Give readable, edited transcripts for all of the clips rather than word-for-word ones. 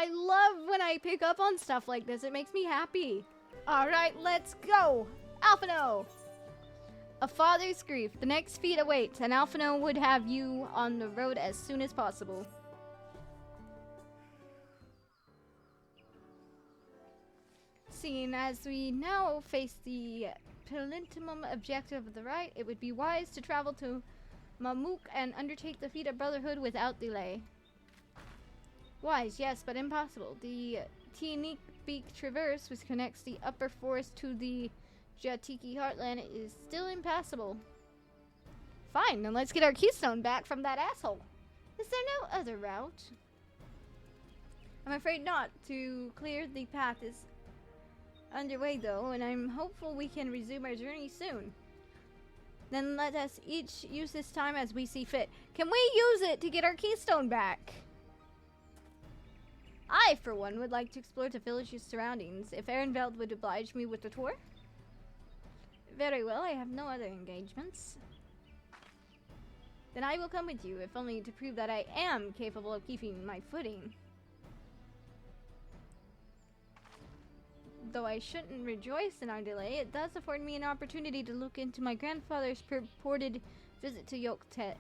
I love when I pick up on stuff like this. It makes me happy. Alright, let's go! Alphino! A father's grief. The next feat awaits, and Alphino would have you on the road as soon as possible. Seeing as we now face the penultimate objective of the rite, it would be wise to travel to Mamuk and undertake the feat of Brotherhood without delay. Wise, yes, but impossible. The Tianik Beak Traverse, which connects the upper forest to the Jatiki Heartland, is still impassable. Fine, then let's get our keystone back from that asshole. Is there no other route? I'm afraid not. To clear the path is underway though, and I'm hopeful we can resume our journey soon. Then let us each use this time as we see fit. Can we use it to get our keystone back? I, for one, would like to explore the village's surroundings. If Ehrenfeld would oblige me with the tour? Very well, I have no other engagements. Then I will come with you, if only to prove that I am capable of keeping my footing. Though I shouldn't rejoice in our delay, it does afford me an opportunity to look into my grandfather's purported visit to Yoktel.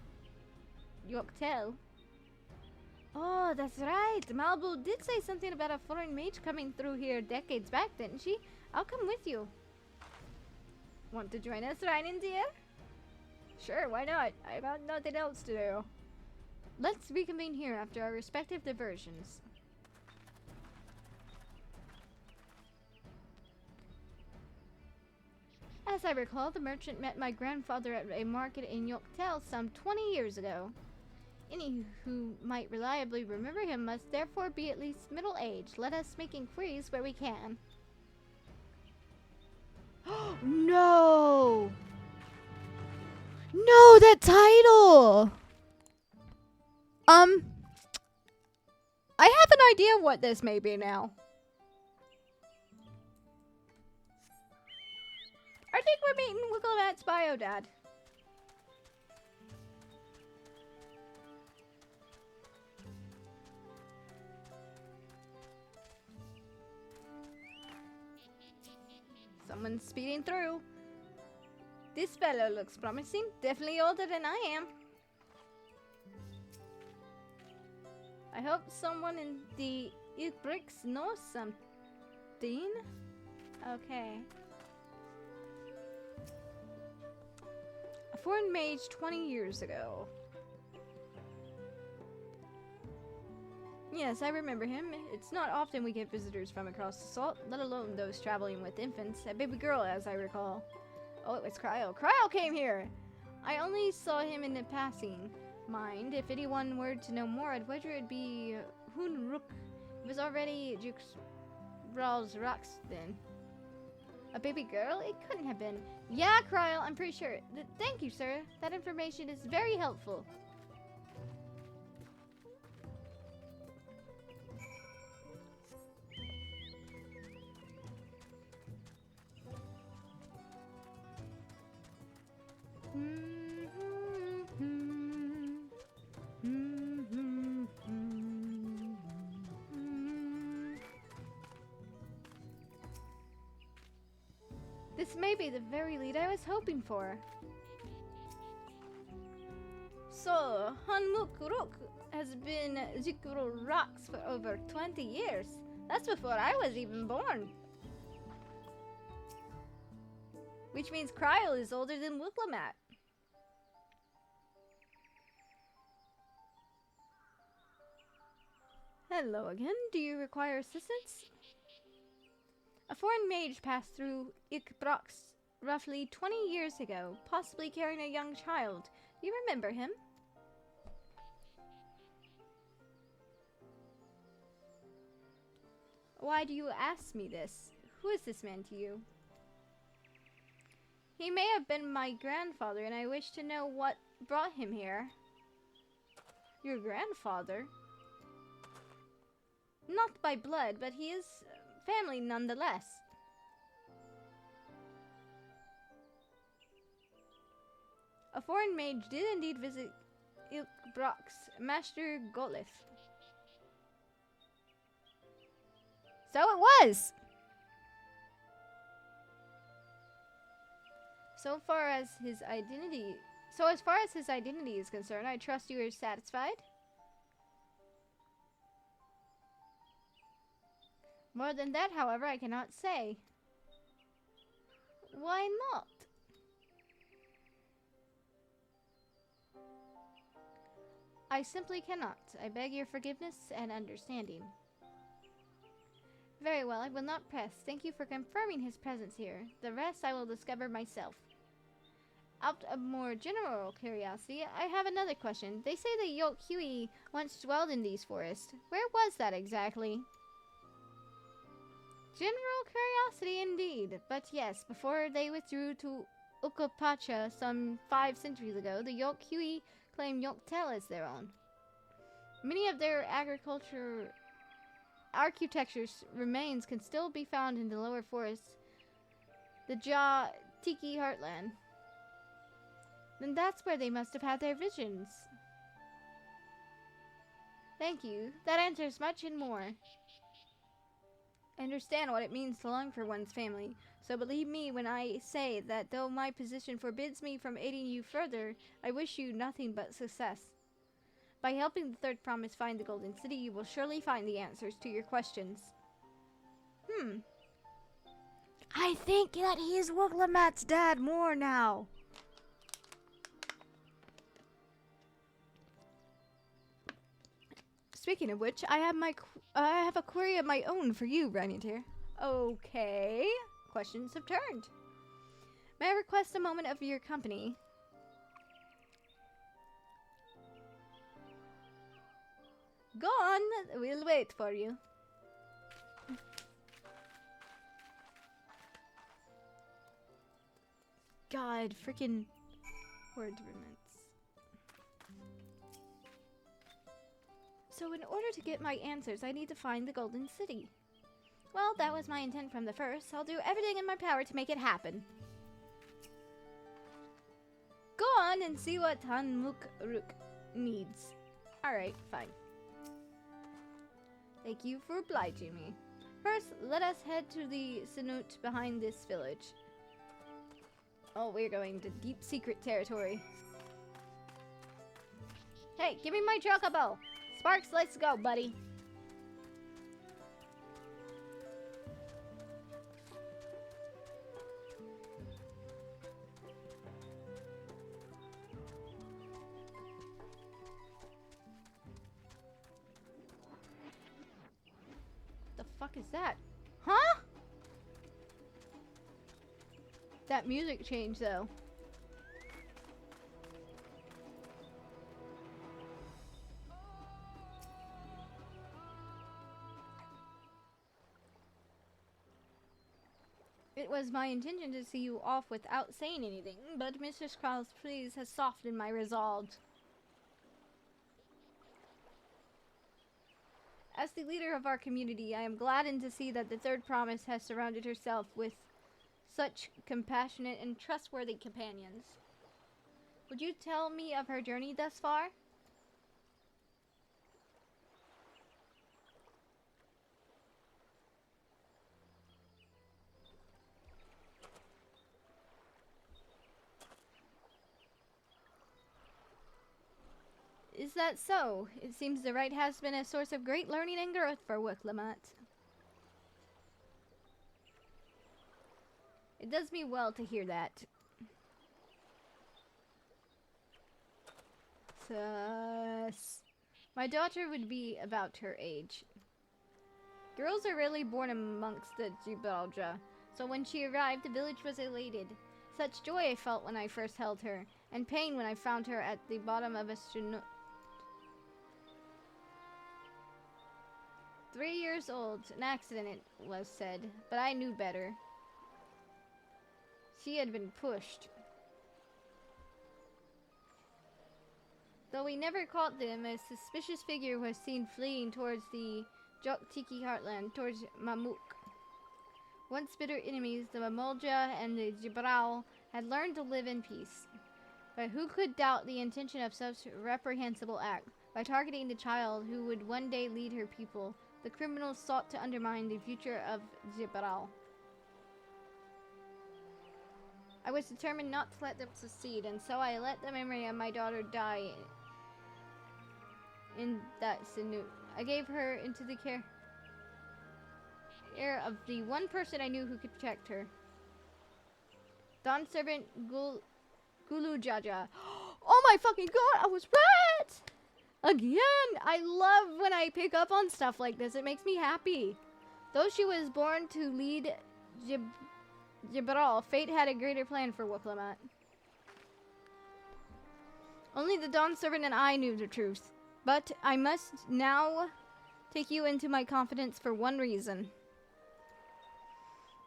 Oh, that's right. Malbu did say something about a foreign mage coming through here decades back, didn't she? I'll come with you. Want to join us, Reinetier? Sure, why not? I've got nothing else to do. Let's reconvene here after our respective diversions. As I recall, the merchant met my grandfather at a market in Yoktel some 20 years ago. Any who might reliably remember him must therefore be at least middle-aged. Let us make inquiries where we can. No! No, that title! I have an idea of what this may be now. I think we're meeting Wigglemat's bio dad. Someone's speeding through. This fellow looks promising. Definitely older than I am. I hope someone in the Ilbricks knows something. Okay. A foreign mage 20 years ago. Yes, I remember him. It's not often we get visitors from across the salt, let alone those traveling with infants. A baby girl, as I recall. Oh, it was Cryo. Cryo came here! I only saw him in a passing. Mind, if anyone were to know more, I'd wager it'd be Hunruk. It was already Jukes Brawl's rocks then. A baby girl? It couldn't have been. Yeah, Cryo, I'm pretty sure. Thank you, sir. That information is very helpful. This may be the very lead I was hoping for. So, Hanmukruk has been Zikru Rocks for over 20 years. That's before I was even born. Which means Cryle is older than Wigglemat. Hello again. Do you require assistance? A foreign mage passed through Ikbrox roughly 20 years ago, possibly carrying a young child. Do you remember him? Why do you ask me this? Who is this man to you? He may have been my grandfather, and I wish to know what brought him here. Your grandfather? Not by blood, but he is family nonetheless. A foreign mage did indeed visit Ilkbrox, Master Golith. So it was! So as far as his identity is concerned, I trust you are satisfied? More than that, however, I cannot say. Why not? I simply cannot. I beg your forgiveness and understanding. Very well, I will not press. Thank you for confirming his presence here. The rest I will discover myself. Out of more general curiosity, I have another question. They say the Yok Hui once dwelled in these forests. Where was that exactly? General curiosity indeed. But yes, before they withdrew to Ukapacha some 5 centuries ago, the Yok Hui claimed Yoktel as their own. Many of their architecture's remains can still be found in the lower forests, the Tiki Heartland. Then that's where they must have had their visions. Thank you. That answers much and more. I understand what it means to long for one's family, so believe me when I say that though my position forbids me from aiding you further, I wish you nothing but success. By helping the third promise find the Golden City, you will surely find the answers to your questions. I think that he is Wuglamat's dad more now. Speaking of which, I have a query of my own for you, Reinetier. Okay. Questions have turned. May I request a moment of your company? Go on. We'll wait for you. God, freaking word remnants. So in order to get my answers, I need to find the Golden City. Well, that was my intent from the first. I'll do everything in my power to make it happen. Go on and see what Tanmukruk needs. Alright, fine. Thank you for obliging me. First, let us head to the cenote behind this village. Oh, we're going to deep secret territory. Hey, give me my chocobo! Sparks, let's go, buddy. The fuck is that? Huh? That music changed, though. It was my intention to see you off without saying anything, but Mr. Krau's pleas has softened my resolve. As the leader of our community, I am gladdened to see that the third promise has surrounded herself with such compassionate and trustworthy companions. Would you tell me of her journey thus far? Is that so? It seems the rite has been a source of great learning and growth for Wuglamat. It does me well to hear that. Sus. My daughter would be about her age. Girls are rarely born amongst the Gibraltar, so when she arrived, the village was elated. Such joy I felt when I first held her, and pain when I found her at the bottom of a cenote. 3 years old, an accident it was said, but I knew better. She had been pushed. Though we never caught them, a suspicious figure was seen fleeing towards the Tiki Heartland, towards Mamuk. Once bitter enemies, the Mamolja and the Jibral had learned to live in peace. But who could doubt the intention of such reprehensible act? By targeting the child who would one day lead her people, The criminals sought to undermine the future of Gibral. I was determined not to let them succeed, and so I let the memory of my daughter die in that Sinut. I gave her into the care of the one person I knew who could protect her. Dawn servant Gulu Jaja. Oh my fucking god, I was right! Again! I love when I pick up on stuff like this. It makes me happy. Though she was born to lead Gibral, fate had a greater plan for Wiplamat. Only the Dawn servant and I knew the truth. But I must now take you into my confidence for one reason.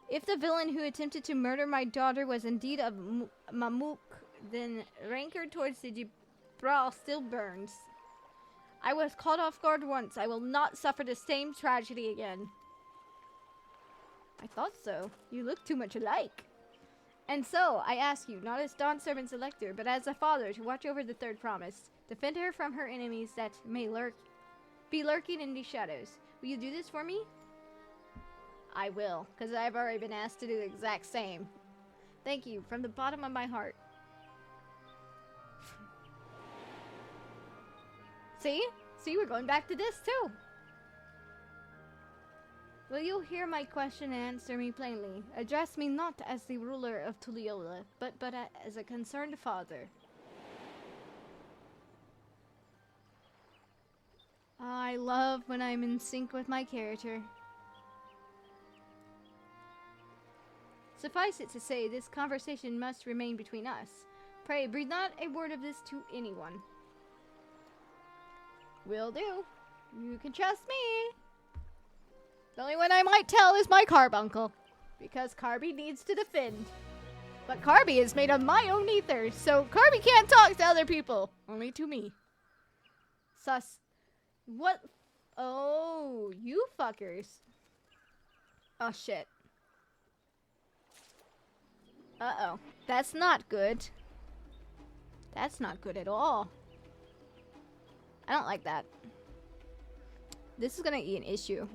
If the villain who attempted to murder my daughter was indeed of Mamuk, then rancor towards the Gibral still burns. I was caught off guard once. I will not suffer the same tragedy again. I thought so. You look too much alike. And so, I ask you, not as Dawn Servant's elector, but as a father, to watch over the third promise. Defend her from her enemies that may be lurking in the shadows. Will you do this for me? I will, because I've already been asked to do the exact same. Thank you, from the bottom of my heart. See? See, we're going back to this, too. Will you hear my question and answer me plainly? Address me not as the ruler of Tuliola, but as a concerned father. I love when I'm in sync with my character. Suffice it to say, this conversation must remain between us. Pray, breathe not a word of this to anyone. Will do. You can trust me. The only one I might tell is my carbuncle, because Carby needs to defend. But Carby is made of my own ether, so Carby can't talk to other people, only to me. Sus. What? Oh, you fuckers. Oh, shit. Uh-oh. That's not good. That's not good at all. I don't like that. This is gonna be an issue.